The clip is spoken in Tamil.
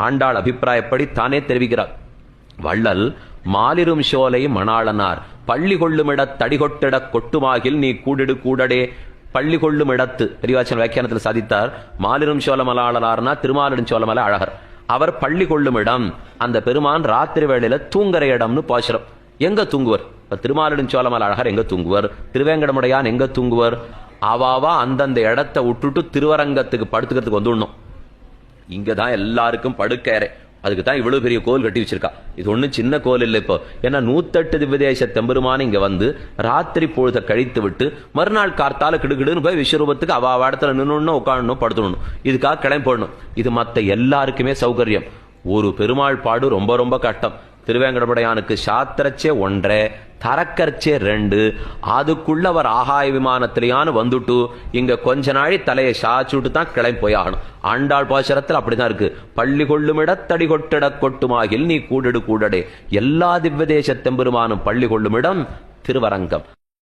ஆண்டாள் அபிப்பிராயப்படி தானே தெரிவிக்கிறார். வள்ளல் மாலிரும் சோலை மணாளனார் பள்ளி கொள்ளுமிடத் தடிகொட்டிட கொட்டுமாகில் நீ கூடிடு கூடடே. பள்ளி கொள்ளும் இடத்து பெரியவாச்சன் வியாக்கியானத்தில் சாதித்தார். மாலிரும் சோழமலாளனார்னா திருமாலிரும் சோழமலை அழகர். அவர் பள்ளி கொள்ளும் இடம், அந்த பெருமான் ராத்திரி வேளையில தூங்குற இடம்னு பாசுரம். எங்க தூங்குவர்? திருமாலிரும் சோழமலை அழகர் எங்க தூங்குவர்? திருவேங்கடமுடையான் எங்க தூங்குவர்? அவாவா அந்தந்த இடத்தை விட்டுட்டு திருவரங்கத்துக்கு படுத்துக்கிறதுக்கு வந்துடணும். இங்கதான் எல்லாருக்கும் படுக்கறை. அதுக்கு தான் இவ்வளவு பெரிய கோல் கட்டி வச்சிருக்கா. இது ஒன்றும் சின்ன கோல் இல்லை. இப்போ ஏன்னா 108 திவ்யதேச தெம்பெருமான் இங்க வந்து ராத்திரி பொழுத கழித்து விட்டு மறுநாள் கார்த்தால கிடுகிடுன்னு போய் விஸ்வரூபத்துக்கு அவ இடத்துல நின்று உட்காரணும், படுத்துடணும். இதுக்காக கிளம்பி போடணும். இது மற்ற எல்லாருக்குமே சௌகரியம். ஒரு பெருமாள் பாடு ரொம்ப ரொம்ப கஷ்டம். திருவேங்கடமுடையானுக்கு சாத்திரச்சே 1, தரக்கர்ச்சே 2. அதுக்குள்ள அவர் ஆகாய விமானத்திலேயானு வந்துட்டு இங்க கொஞ்ச நாளி தலையை சாச்சுட்டு தான் கிளம்பி போய் ஆகணும். ஆண்டாள் பாசுரத்தில் அப்படிதான் இருக்கு. பள்ளி கொள்ளுமிடத்தடி கொட்டிட கொட்டுமாகில் நீ கூடடு கூடடே. எல்லா திவ்யதேச தெம்பெருமானும் பள்ளி கொள்ளுமிடம் திருவரங்கம்.